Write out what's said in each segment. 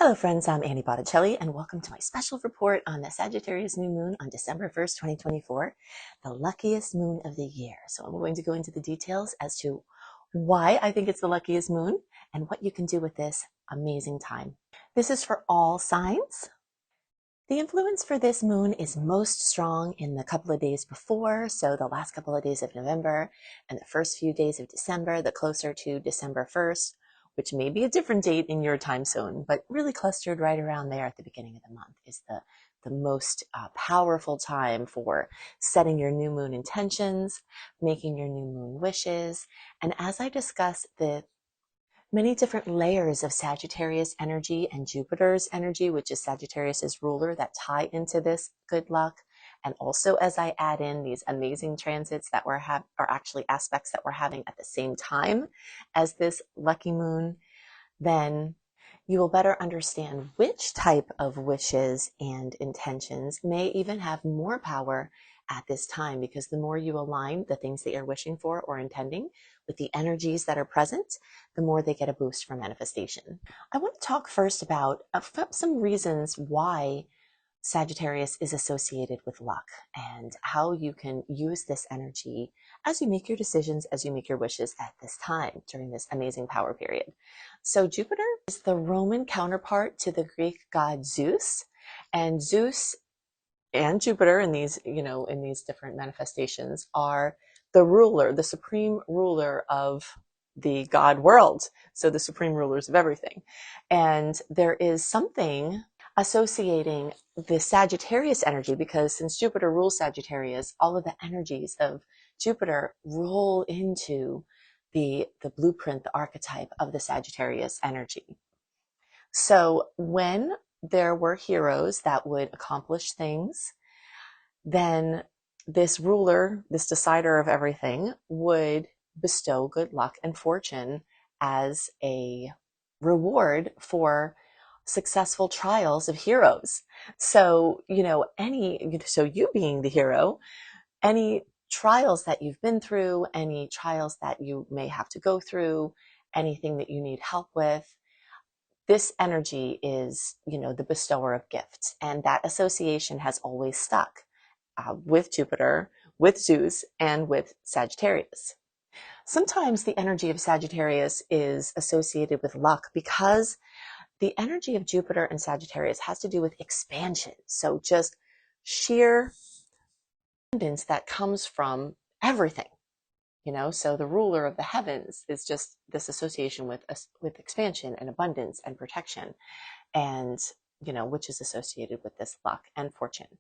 Hello friends, I'm Annie Botticelli and welcome to my special report on the Sagittarius new moon on December 1st, 2024, the luckiest moon of the year. So I'm going to go into the details as to why I think it's the luckiest moon and what you can do with this amazing time. This is for all signs. The influence for this moon is most strong in the couple of days before, so the last couple of days of November and the first few days of December, the closer to December 1st, which may be a different date in your time zone, but really clustered right around there at the beginning of the month is the most powerful time for setting your new moon intentions, making your new moon wishes. And as I discuss the many different layers of Sagittarius energy and Jupiter's energy, which is Sagittarius's ruler, that tie into this good luck. And also as I add in these amazing transits that are actually aspects that we're having at the same time as this lucky moon, then you will better understand which type of wishes and intentions may even have more power at this time, because the more you align the things that you're wishing for or intending with the energies that are present, the more they get a boost for manifestation. I want to talk first about some reasons why Sagittarius is associated with luck and how you can use this energy as you make your decisions, as you make your wishes at this time during this amazing power period. So Jupiter is the Roman counterpart to the Greek god Zeus, and Zeus and Jupiter in these, in these different manifestations are the ruler, the supreme ruler of the God world. So the supreme rulers of everything. And there is something associating the Sagittarius energy, because since Jupiter rules Sagittarius, all of the energies of Jupiter roll into the blueprint, the archetype of the Sagittarius energy. So when there were heroes that would accomplish things, then this ruler, this decider of everything, would bestow good luck and fortune as a reward for successful trials of heroes. So, so you being the hero, any trials that you've been through, any trials that you may have to go through, anything that you need help with, this energy is, the bestower of gifts. And that association has always stuck with Jupiter, with Zeus, and with Sagittarius. Sometimes the energy of Sagittarius is associated with luck because the energy of Jupiter and Sagittarius has to do with expansion. So just sheer abundance that comes from everything. So the ruler of the heavens is just this association with expansion and abundance and protection, and which is associated with this luck and fortune.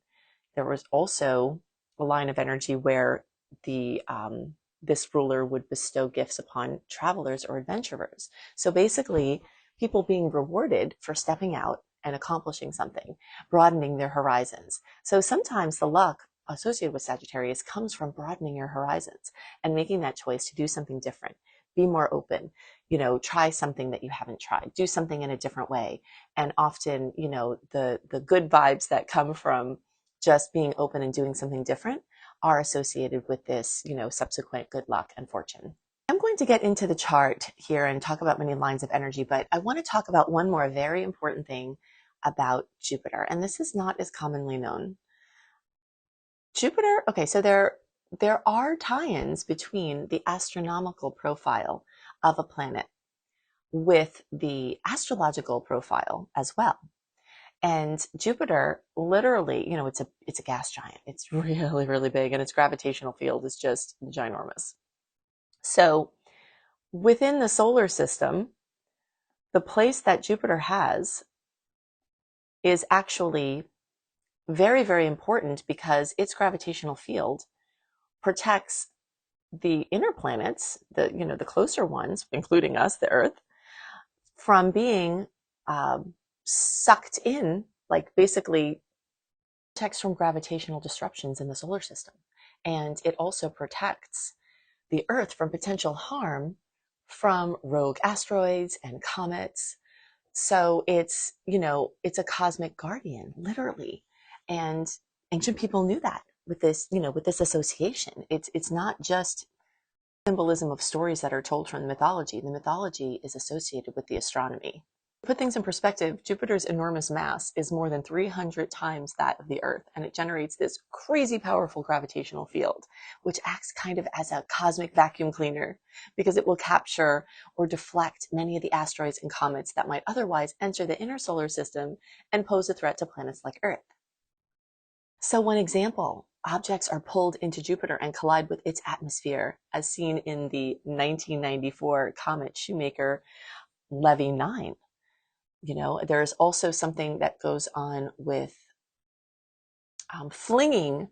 There was also a line of energy where this ruler would bestow gifts upon travelers or adventurers. So basically, people being rewarded for stepping out and accomplishing something, broadening their horizons. So sometimes the luck associated with Sagittarius comes from broadening your horizons and making that choice to do something different, be more open, try something that you haven't tried, do something in a different way. And often, the good vibes that come from just being open and doing something different are associated with this, subsequent good luck and fortune. I'm going to get into the chart here and talk about many lines of energy, but I want to talk about one more very important thing about Jupiter, and this is not as commonly known. Jupiter, okay, so there are tie-ins between the astronomical profile of a planet with the astrological profile as well. And Jupiter, literally, it's a gas giant. It's really, really big, and its gravitational field is just ginormous. So within the solar system, the place that Jupiter has is actually very, very important because its gravitational field protects the inner planets, the closer ones, including us, the Earth, from being sucked in, like basically protects from gravitational disruptions in the solar system. And it also protects the Earth from potential harm from rogue asteroids and comets. So it's, it's a cosmic guardian, literally. And ancient people knew that with this, with this association. It's not just symbolism of stories that are told from the mythology. The mythology is associated with the astronomy. Put things in perspective, Jupiter's enormous mass is more than 300 times that of the Earth, and it generates this crazy powerful gravitational field, which acts kind of as a cosmic vacuum cleaner because it will capture or deflect many of the asteroids and comets that might otherwise enter the inner solar system and pose a threat to planets like Earth. So one example, objects are pulled into Jupiter and collide with its atmosphere, as seen in the 1994 comet Shoemaker-Levy 9. There's also something that goes on with flinging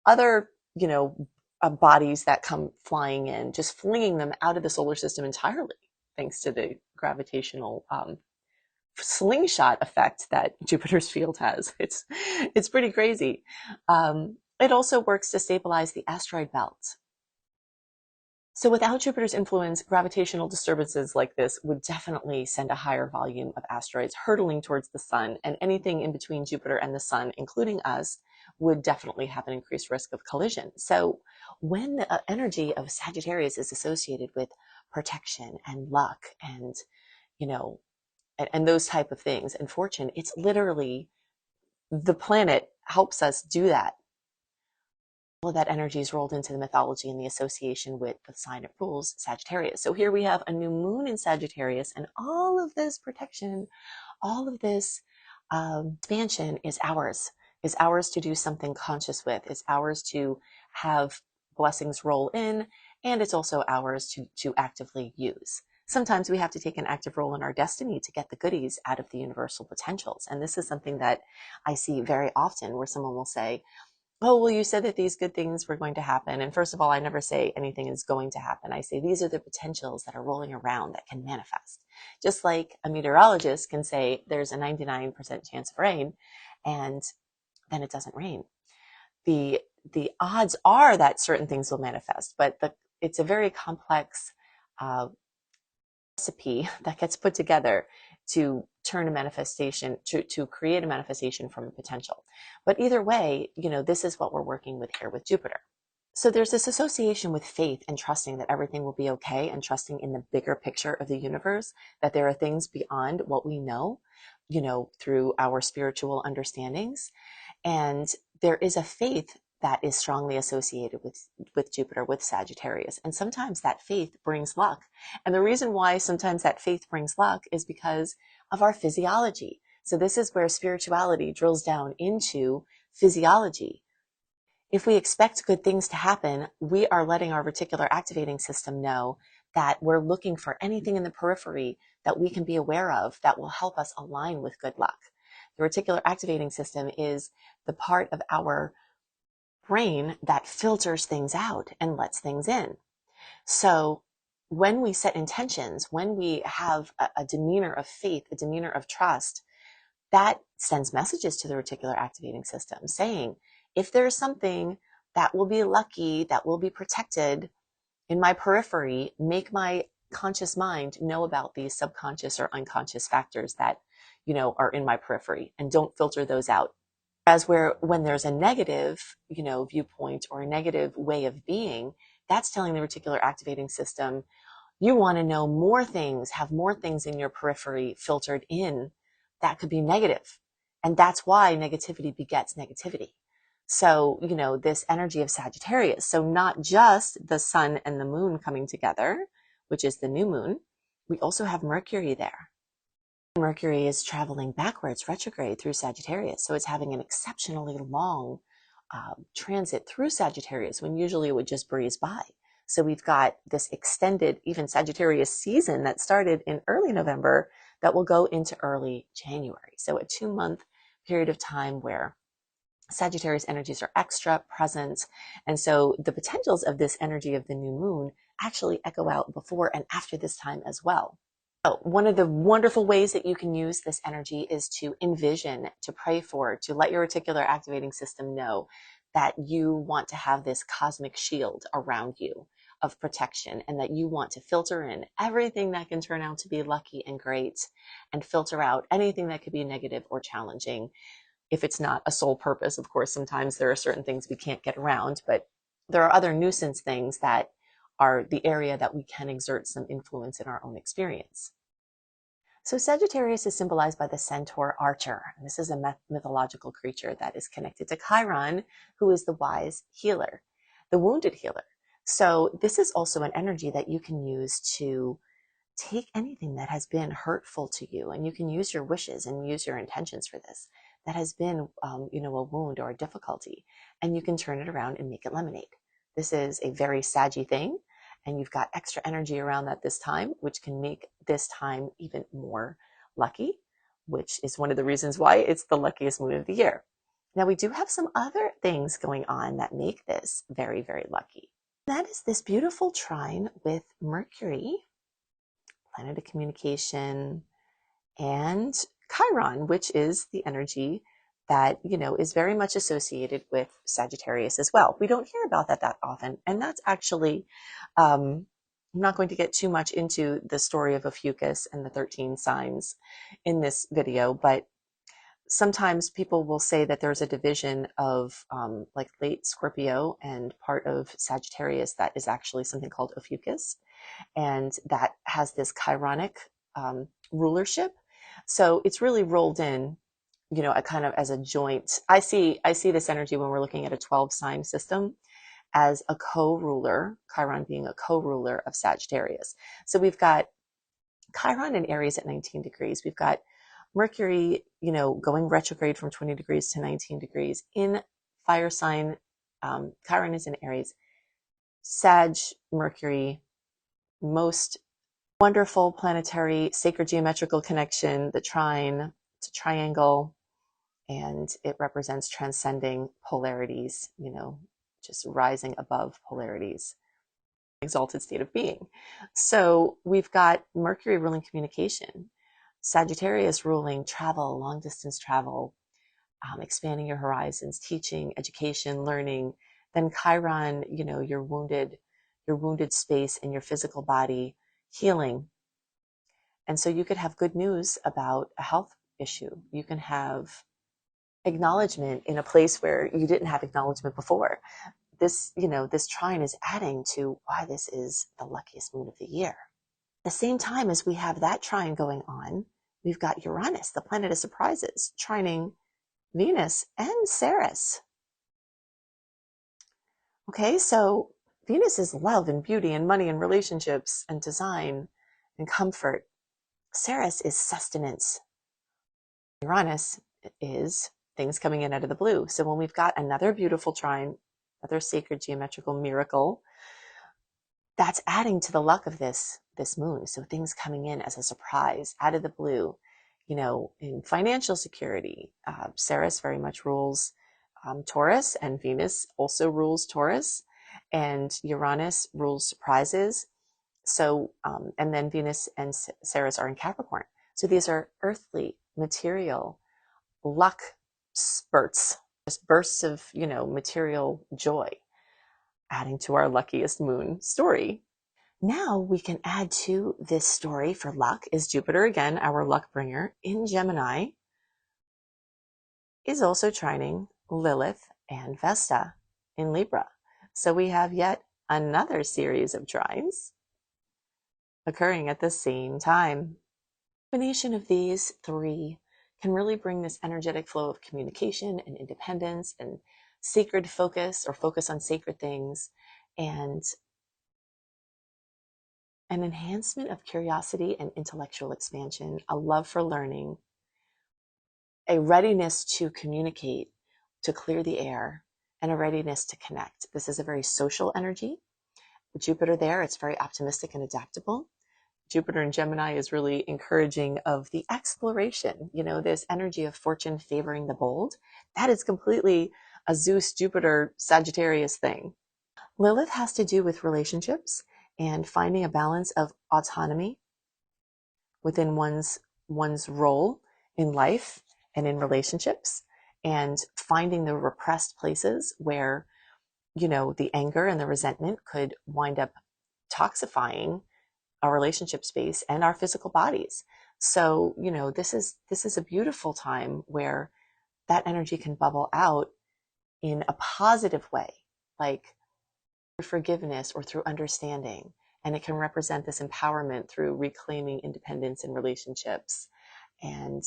other, bodies that come flying in, just flinging them out of the solar system entirely, thanks to the gravitational slingshot effect that Jupiter's field has. It's pretty crazy. It also works to stabilize the asteroid belt. So without Jupiter's influence, gravitational disturbances like this would definitely send a higher volume of asteroids hurtling towards the sun, and anything in between Jupiter and the sun, including us, would definitely have an increased risk of collision. So when the energy of Sagittarius is associated with protection and luck and, and those type of things and fortune, it's literally the planet helps us do that. All of that energy is rolled into the mythology and the association with the sign it rules, Sagittarius. So here we have a new moon in Sagittarius, and all of this protection, all of this expansion is ours to do something conscious with. It's ours to have blessings roll in, and it's also ours to actively use. Sometimes we have to take an active role in our destiny to get the goodies out of the universal potentials. And this is something that I see very often, where someone will say, oh, well, you said that these good things were going to happen. And first of all, I never say anything is going to happen. I say these are the potentials that are rolling around that can manifest. Just like a meteorologist can say there's a 99% chance of rain, and then it doesn't rain. The odds are that certain things will manifest, but it's a very complex recipe that gets put together to turn a manifestation, to create a manifestation from a potential. But either way, this is what we're working with here with Jupiter. So there's this association with faith and trusting that everything will be okay, and trusting in the bigger picture of the universe, that there are things beyond what we know, through our spiritual understandings. And there is a faith that is strongly associated with Jupiter, with Sagittarius. And sometimes that faith brings luck. And the reason why sometimes that faith brings luck is because of our physiology. So this is where spirituality drills down into physiology. If we expect good things to happen, we are letting our reticular activating system know that we're looking for anything in the periphery that we can be aware of that will help us align with good luck. The reticular activating system is the part of our brain that filters things out and lets things in. So when we set intentions, when we have a demeanor of faith, a demeanor of trust, that sends messages to the reticular activating system saying, if there's something that will be lucky, that will be protected in my periphery, make my conscious mind know about these subconscious or unconscious factors that, are in my periphery, and don't filter those out. As when there's a negative, viewpoint or a negative way of being, that's telling the reticular activating system, you want to know more things, have more things in your periphery filtered in that could be negative. And that's why negativity begets negativity. So, this energy of Sagittarius. So not just the sun and the moon coming together, which is the new moon, we also have Mercury there. Mercury is traveling backwards, retrograde through Sagittarius. So it's having an exceptionally long transit through Sagittarius when usually it would just breeze by. So we've got this extended, even Sagittarius season that started in early November that will go into early January. So a 2-month period of time where Sagittarius energies are extra present. And so the potentials of this energy of the new moon actually echo out before and after this time as well. So one of the wonderful ways that you can use this energy is to envision, to pray for, to let your reticular activating system know that you want to have this cosmic shield around you of protection, and that you want to filter in everything that can turn out to be lucky and great, and filter out anything that could be negative or challenging. If it's not a sole purpose, of course, sometimes there are certain things we can't get around, but there are other nuisance things that are the area that we can exert some influence in our own experience. So Sagittarius is symbolized by the centaur archer. And this is a mythological creature that is connected to Chiron, who is the wise healer, the wounded healer. So this is also an energy that you can use to take anything that has been hurtful to you, and you can use your wishes and use your intentions for this, that has been, a wound or a difficulty, and you can turn it around and make it lemonade. This is a very saggy thing, and you've got extra energy around that this time, which can make this time even more lucky, which is one of the reasons why it's the luckiest moon of the year. Now, we do have some other things going on that make this very, very lucky. That is this beautiful trine with Mercury, planet of communication, and Chiron, which is the energy that, is very much associated with Sagittarius as well. We don't hear about that often. And that's actually, I'm not going to get too much into the story of Ophiuchus and the 13 signs in this video, but sometimes people will say that there's a division of like late Scorpio and part of Sagittarius that is actually something called Ophiuchus, and that has this Chironic rulership. So it's really rolled in, a kind of as a joint. I see this energy when we're looking at a 12 sign system as a co-ruler, Chiron being a co-ruler of Sagittarius. So we've got Chiron in Aries at 19 degrees. We've got Mercury, going retrograde from 20 degrees to 19 degrees. In fire sign, Chiron is in Aries. Sag, Mercury, most wonderful planetary sacred geometrical connection, the trine. It's a triangle, and it represents transcending polarities, just rising above polarities, exalted state of being. So we've got Mercury ruling communication, Sagittarius ruling travel, long distance travel, expanding your horizons, teaching, education, learning. Then Chiron, your wounded space in your physical body, healing. And so you could have good news about a health issue. You can have acknowledgement in a place where you didn't have acknowledgement before. This trine is adding to why this is the luckiest moon of the year. At the same time as we have that trine going on, we've got Uranus, the planet of surprises, trining Venus and Ceres. Okay, so Venus is love and beauty and money and relationships and design and comfort. Ceres is sustenance. Uranus is things coming in out of the blue. So when we've got another beautiful trine, another sacred geometrical miracle, that's adding to the luck of this moon. So things coming in as a surprise, out of the blue, in financial security. Ceres very much rules Taurus, and Venus also rules Taurus, and Uranus rules surprises. So, and then Venus and Ceres are in Capricorn. So these are earthly, material, luck spurts, just bursts of, material joy, adding to our luckiest moon story. Now we can add to this story for luck is Jupiter, again, our luck bringer in Gemini, is also trining Lilith and Vesta in Libra. So we have yet another series of trines occurring at the same time. The combination of these three can really bring this energetic flow of communication and independence and sacred focus, or focus on sacred things, and an enhancement of curiosity and intellectual expansion, a love for learning, a readiness to communicate, to clear the air, and a readiness to connect. This is a very social energy. With Jupiter there, it's very optimistic and adaptable. Jupiter in Gemini is really encouraging of the exploration, this energy of fortune favoring the bold. That is completely a Zeus, Jupiter, Sagittarius thing. Lilith has to do with relationships and finding a balance of autonomy within one's role in life and in relationships, and finding the repressed places where, the anger and the resentment could wind up toxifying our relationship space and our physical bodies. So, this is a beautiful time where that energy can bubble out in a positive way, like through forgiveness or through understanding, And it can represent this empowerment through reclaiming independence in relationships. And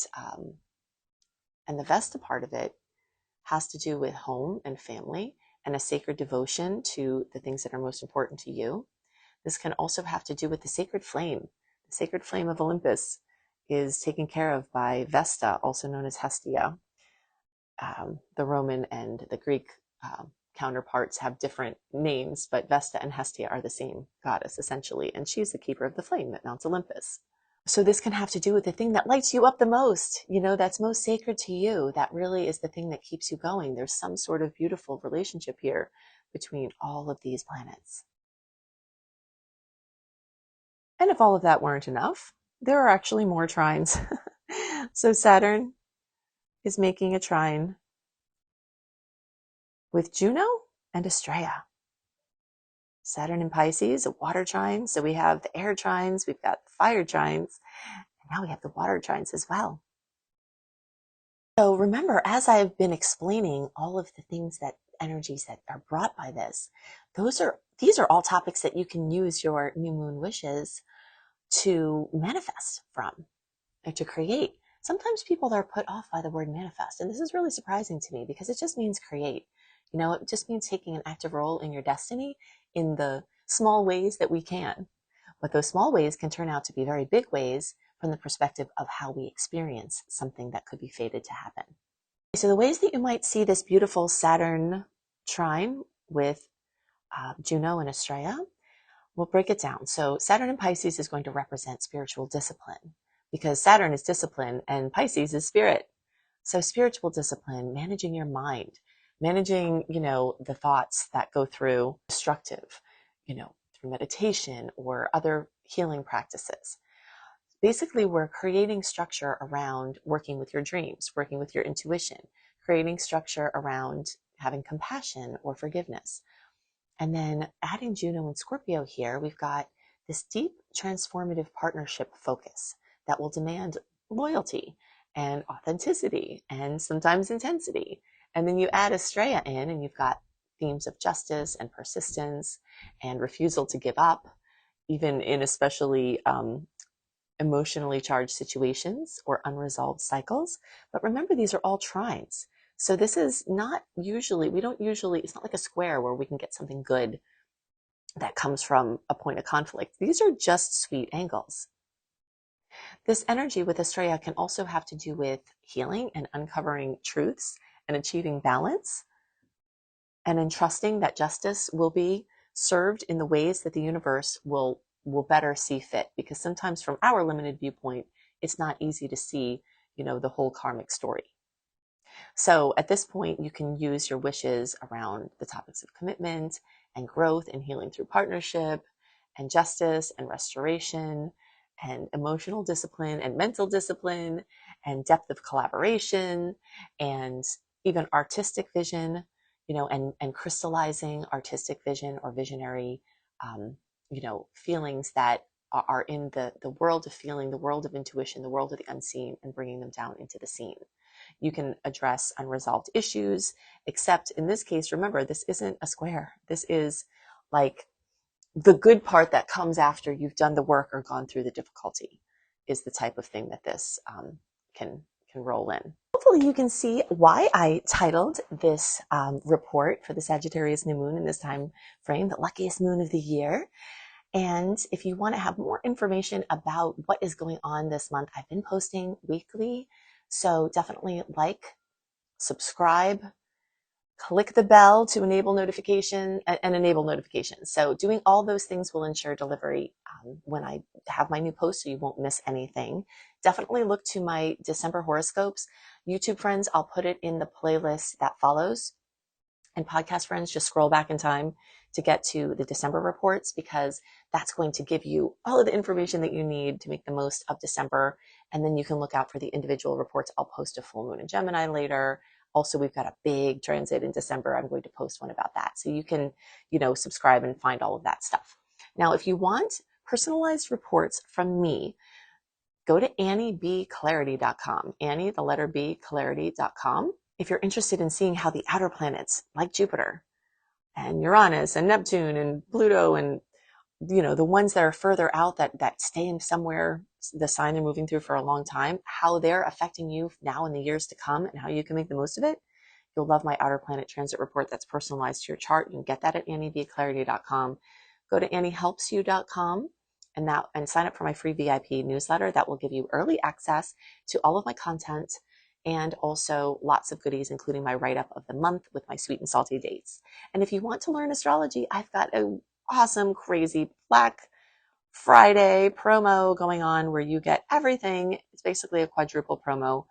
the Vesta part of it has to do with home and family and a sacred devotion to the things that are most important to you. This can also have to do with the sacred flame. The sacred flame of Olympus is taken care of by Vesta, also known as Hestia. The Roman and the Greek counterparts have different names, but Vesta and Hestia are the same goddess, essentially, and she's the keeper of the flame that mounts Olympus. So this can have to do with the thing that lights you up the most, that's most sacred to you. That really is the thing that keeps you going. There's some sort of beautiful relationship here between all of these planets. And if all of that weren't enough, there are actually more trines. So Saturn is making a trine with Juno and Astraea. Saturn in Pisces, a water trine. So we have the air trines, we've got the fire trines, and now we have the water trines as well. So remember, as I've been explaining all of the things that energies that are brought by this, these are all topics that you can use your new moon wishes to manifest from or to create. Sometimes people are put off by the word manifest, and this is really surprising to me because it just means create. It just means taking an active role in your destiny in the small ways that we can. But those small ways can turn out to be very big ways from the perspective of how we experience something that could be fated to happen. So the ways that you might see this beautiful Saturn trine with Juno and Astraea, we'll break it down. So Saturn in Pisces is going to represent spiritual discipline because Saturn is discipline and Pisces is spirit. So spiritual discipline, managing your mind, managing, the thoughts that go through destructive, through meditation or other healing practices. Basically, we're creating structure around working with your dreams, working with your intuition, creating structure around having compassion or forgiveness. And then adding Juno and Scorpio here, we've got this deep transformative partnership focus that will demand loyalty and authenticity and sometimes intensity. And then you add Astraea in and you've got themes of justice and persistence and refusal to give up, even in especially emotionally charged situations or unresolved cycles. But remember, these are all trines. So this is not usually, it's not like a square where we can get something good that comes from a point of conflict. These are just sweet angles. This energy with Astraea can also have to do with healing and uncovering truths and achieving balance and entrusting that justice will be served in the ways that the universe will better see fit. Because sometimes from our limited viewpoint, it's not easy to see, the whole karmic story. So at this point, you can use your wishes around the topics of commitment and growth and healing through partnership and justice and restoration and emotional discipline and mental discipline and depth of collaboration and even artistic vision, and crystallizing artistic vision or visionary, feelings that are in the world of feeling, the world of intuition, the world of the unseen, and bringing them down into the scene. You can address unresolved issues, except in this case, remember, this isn't a square. This is like the good part that comes after you've done the work or gone through the difficulty is the type of thing that this can roll in. Hopefully you can see why I titled this report for the Sagittarius new moon in this time frame, the luckiest moon of the year. And if you want to have more information about what is going on this month, I've been posting weekly. So definitely like, subscribe, click the bell to enable notification and enable notifications. So doing all those things will ensure delivery when I have my new post, so you won't miss anything. Definitely look to my December horoscopes. YouTube friends, I'll put it in the playlist that follows. And podcast friends, just scroll back in time to get to the December reports, because that's going to give you all of the information that you need to make the most of December. And then you can look out for the individual reports. I'll post a full moon in Gemini later. Also, we've got a big transit in December. I'm going to post one about that. So you can, subscribe and find all of that stuff. Now, if you want personalized reports from me, go to AnnieBClarity.com. Annie, the letter B, Clarity.com. If you're interested in seeing how the outer planets, like Jupiter and Uranus and Neptune and Pluto and the ones that are further out that stay in somewhere, the sign they're moving through for a long time, how they're affecting you now in the years to come and how you can make the most of it. You'll love my outer planet transit report that's personalized to your chart. You can get that at annievclarity.com. Go to anniehelpsyou.com and sign up for my free VIP newsletter that will give you early access to all of my content and also lots of goodies, including my write-up of the month with my sweet and salty dates. And if you want to learn astrology, I've got an awesome, crazy Black Friday promo going on where you get everything. It's basically a quadruple promo.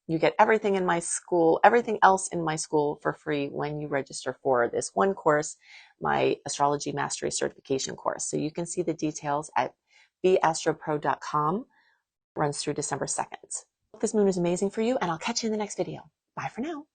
You get everything in my school, everything else in my school for free when you register for this one course, my Astrology Mastery Certification course. So you can see the details at beastropro.com. Runs through December 2nd. Hope this moon is amazing for you, and I'll catch you in the next video. Bye for now.